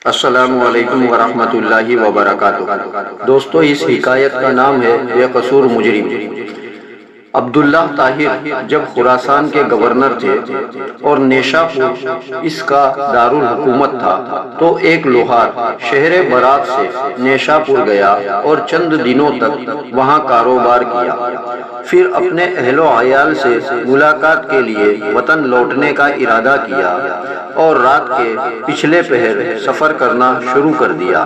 السلام علیکم ورحمۃ اللہ وبرکاتہ۔ دوستو، اس حکایت کا نام ہے بے قصور مجرم۔ عبداللہ طاہر جب خراسان کے گورنر تھے اور نیشاپور اس کا دارالحکومت تھا تو ایک لوہار شہر برات سے نیشاپور گیا اور چند دنوں تک وہاں کاروبار کیا، پھر اپنے اہل و عیال سے ملاقات کے لیے وطن لوٹنے کا ارادہ کیا اور رات کے پچھلے پہر سفر کرنا شروع کر دیا۔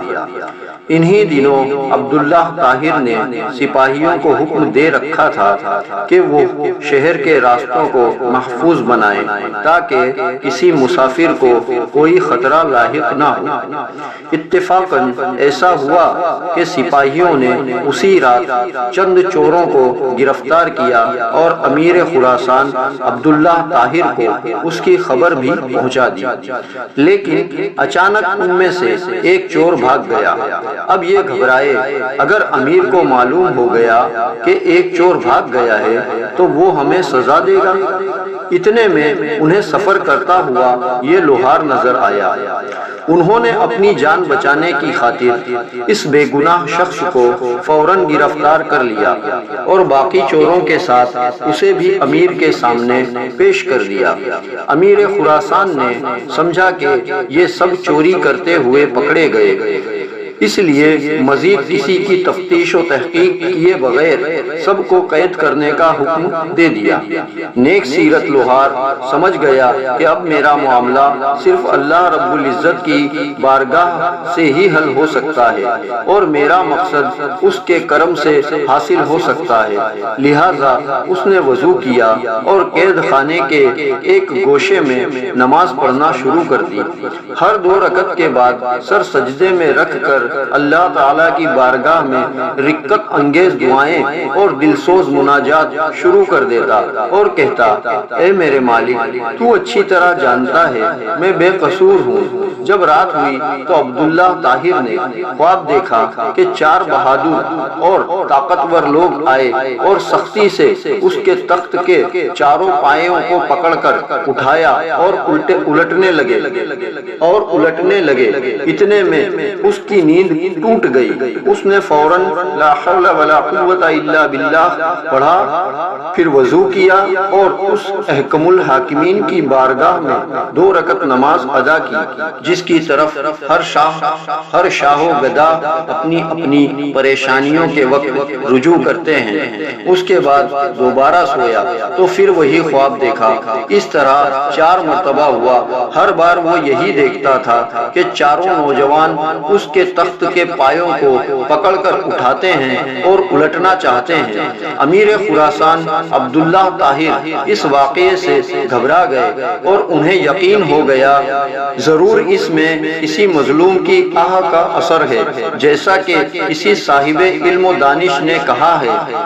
انہی دنوں عبداللہ طاہر نے سپاہیوں کو حکم دے رکھا تھا کہ وہ شہر کے راستوں کو محفوظ بنائیں تاکہ کسی مسافر کو کوئی خطرہ لاحق نہ ہو۔ اتفاقاً ایسا ہوا کہ سپاہیوں نے اسی رات چند چوروں کو گرفتار کیا اور امیر خراسان عبداللہ طاہر کو اس کی خبر بھی پہنچا دی، لیکن اچانک ان میں سے ایک چور بھاگ گیا۔ اب یہ گھبرائے، اگر امیر کو معلوم ہو گیا کہ ایک چور بھاگ گیا ہے تو وہ ہمیں سزا دے گا۔ اتنے میں انہیں سفر کرتا ہوا یہ لوہار نظر آیا۔ انہوں نے اپنی جان بچانے کی خاطر اس بے گناہ شخص کو فوراً گرفتار کر لیا اور باقی چوروں کے ساتھ اسے بھی امیر کے سامنے پیش کر دیا۔ امیر خراسان نے سمجھا کہ یہ سب چوری کرتے ہوئے پکڑے گئے، اس لیے مزید کسی کی تفتیش و تحقیق کیے بغیر سب کو قید کرنے کا حکم دے دیا۔ نیک سیرت لوہار سمجھ گیا کہ اب میرا معاملہ صرف اللہ رب العزت کی بارگاہ سے ہی حل ہو سکتا ہے اور میرا مقصد اس کے کرم سے حاصل ہو سکتا ہے، لہٰذا اس نے وضو کیا اور قید خانے کے ایک گوشے میں نماز پڑھنا شروع کر دی۔ ہر 2 رکعت کے بعد سر سجدے میں رکھ کر اللہ تعالیٰ کی بارگاہ میں رقت انگیز دعائیں اور دلسوز مناجات شروع کر دیتا اور کہتا، اے میرے مالک، تو اچھی طرح جانتا ہے میں بے قصور ہوں۔ جب رات ہوئی تو عبداللہ طاہر نے خواب دیکھا کہ 4 بہادر اور طاقتور لوگ آئے اور سختی سے اس کے تخت کے چاروں پایوں کو پکڑ کر اٹھایا اور الٹنے لگے۔ اتنے میں اس کی نیند ٹوٹ گئی۔ اس نے فوراً لا حول ولا قوت الا باللہ پڑھا، پھر وضو کیا اور اس احکم الحاکمین کی بارگاہ میں 2 رکعت نماز ادا کی جس کی طرف ہر شاہ و گدا اپنی اپنی پریشانیوں کے وقت رجوع کرتے ہیں۔ اس کے بعد دوبارہ سویا تو پھر وہی خواب دیکھا۔ اس طرح 4 مرتبہ ہوا۔ ہر بار وہ یہی دیکھتا تھا کہ چاروں نوجوان اس کے تخت کے پایوں کو پکڑ کر اٹھاتے ہیں اور الٹنا چاہتے ہیں۔ امیر خراسان عبداللہ طاہر اس واقعے سے گھبرا گئے اور انہیں یقین ہو گیا ضرور اس میں کسی مظلوم کی آہ کا اثر ہے، جیسا کہ کسی صاحب علم و دانش نے کہا ہے،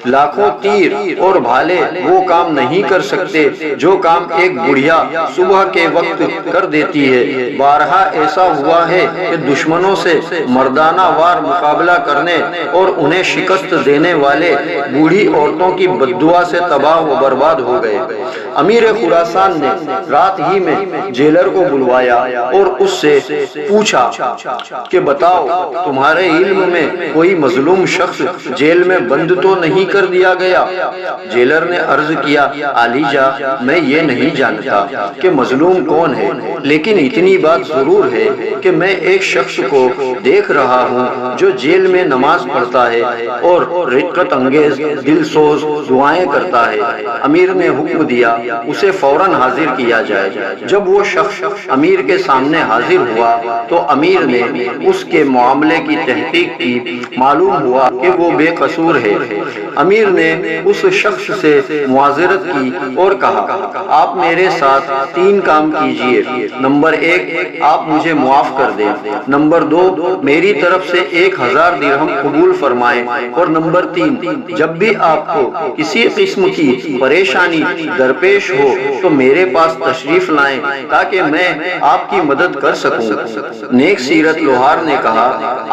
لاکھوں تیر اور بھالے وہ کام نہیں کر سکتے جو کام ایک بڑھیا صبح کے وقت کر دیتی ہے۔ بارہا ایسا ہوا ہے کہ دشمنوں سے مردانہ وار مقابلہ کرنے اور انہیں شکست دینے والے بوڑھی عورتوں کی بددعا سے تباہ و برباد ہو گئے۔ امیر خراسان نے رات ہی میں جیلر کو بلوایا اور اس سے پوچھا کہ بتاؤ، تمہارے علم میں کوئی مظلوم شخص جیل میں بند تو نہیں کر دیا گیا؟ جیلر نے عرض کیا، عالی جا، میں یہ نہیں جانتا کہ مظلوم کون ہے، لیکن اتنی بات ضرور ہے کہ میں ایک شخص کو دیکھ رہا ہوں جو جیل میں نماز پڑھتا ہے اور رقت انگیز دلسوز دعائیں کرتا ہے۔ امیر نے حکم دیا اسے فوراً حاضر کیا جائے۔ جب وہ شخص امیر کے سامنے حاضر ہوا تو امیر نے اس کے معاملے کی تحقیق کی۔ معلوم ہوا کہ وہ بے قصور ہے۔ امیر نے اس شخص سے معذرت کی اور کہا، آپ میرے ساتھ 3 کام کیجئے۔ نمبر 1، آپ مجھے معاف کر دیں۔ نمبر 2، دو میری طرف سے 1000 درہم قبول فرمائیں، اور نمبر 3 جب بھی آپ کو کسی قسم کی پریشانی درپیش ہو تو میرے پاس تشریف لائیں تاکہ میں آپ کی مدد کر سکوں۔ نیک سیرت لوہار نے کہا،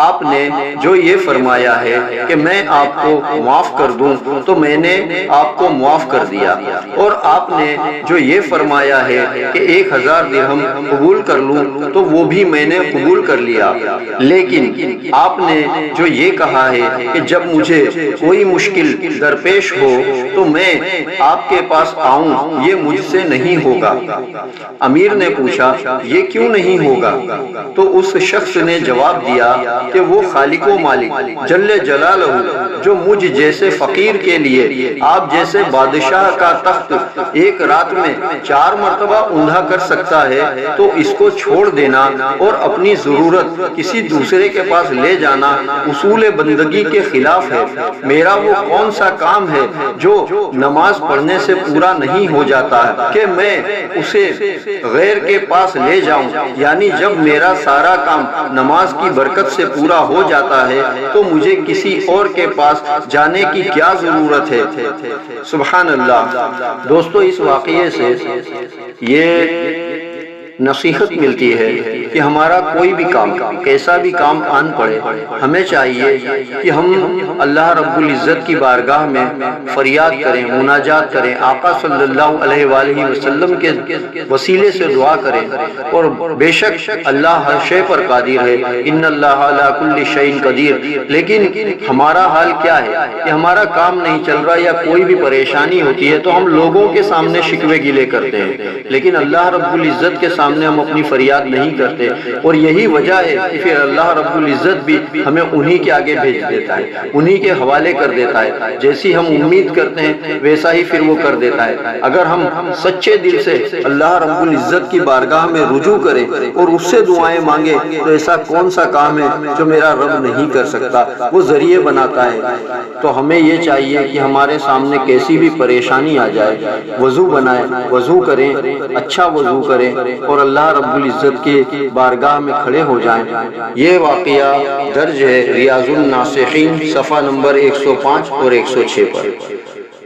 آپ نے جو یہ فرمایا ہے کہ میں آپ کو معاف کر دوں تو میں نے آپ کو معاف کر دیا، اور آپ نے جو یہ فرمایا ہے کہ 1000 درہم قبول کر لوں تو وہ بھی میں نے قبول کر لیا، لیکن آپ نے جو یہ کہا ہے کہ جب مجھے کوئی مشکل درپیش ہو تو میں آپ کے پاس آؤں، یہ مجھ سے نہیں ہوگا۔ امیر نے پوچھا، یہ کیوں نہیں ہوگا؟ تو اس شخص نے جواب دیا کہ وہ خالق و مالک جل جلالہ جو مجھ جیسے فقیر کے لیے آپ جیسے بادشاہ کا تخت ایک رات میں 4 مرتبہ اوندا کر سکتا ہے، تو اس کو چھوڑ دینا اور اپنی ضرورت کسی دوسرے کے پاس لے جانا اصول بندگی کے خلاف ہے۔ میرا وہ کون سا کام ہے جو نماز پڑھنے سے پورا نہیں ہو جاتا ہے کہ میں اسے غیر کے پاس لے جاؤں؟ یعنی جب میرا سارا کام نماز کی برکت سے پورا ہو جاتا ہے تو مجھے کسی اور کے پاس جانے کی کیا ضرورت ہے؟ سبحان اللہ۔ دوستو، اس واقعے سے یہ نصیحت ملتی ہے کہ ہمارا کوئی بھی کام، کیسا بھی کام آن پڑے، ہمیں چاہیے کہ ہم اللہ رب العزت کی بارگاہ میں فریاد کریں، مناجات کریں، آقا صلی اللہ علیہ وآلہ وسلم کے وسیلے سے دعا کریں، اور بے شک اللہ ہر شے پر قادر ہے، ان اللہ علی کل شیء قدیر۔ لیکن ہمارا حال کیا ہے کہ ہمارا کام نہیں چل رہا یا کوئی بھی پریشانی ہوتی ہے تو ہم لوگوں کے سامنے شکوے گلے کرتے ہیں، لیکن اللہ رب العزت کے سامنے ہم اپنی فریاد نہیں کرتے، اور یہی وجہ ہے کہ پھر اللہ رب العزت بھی ہمیں انہی کے آگے بھیج دیتا ہے، انہی کے حوالے کر دیتا ہے، جیسی ہم امید کرتے ہیں ویسا ہی پھر وہ کر دیتا ہے۔ اگر ہم سچے دل سے اللہ رب العزت کی بارگاہ میں رجوع کریں اور اس سے دعائیں مانگیں تو ایسا کون سا کام ہے جو میرا رب نہیں کر سکتا، وہ ذریعے بناتا ہے۔ تو ہمیں یہ چاہیے کہ ہمارے سامنے کیسی بھی پریشانی آ جائے، وضو بنائیں، وضو کریں، اچھا وضو کریں، اور اللہ رب العزت کی بارگاہ میں کھڑے ہو جائیں۔ یہ واقعہ درج ہے ریاض الناصحین صفحہ نمبر 105 اور 106 پر۔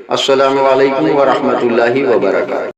السلام علیکم ورحمۃ اللہ وبرکاتہ۔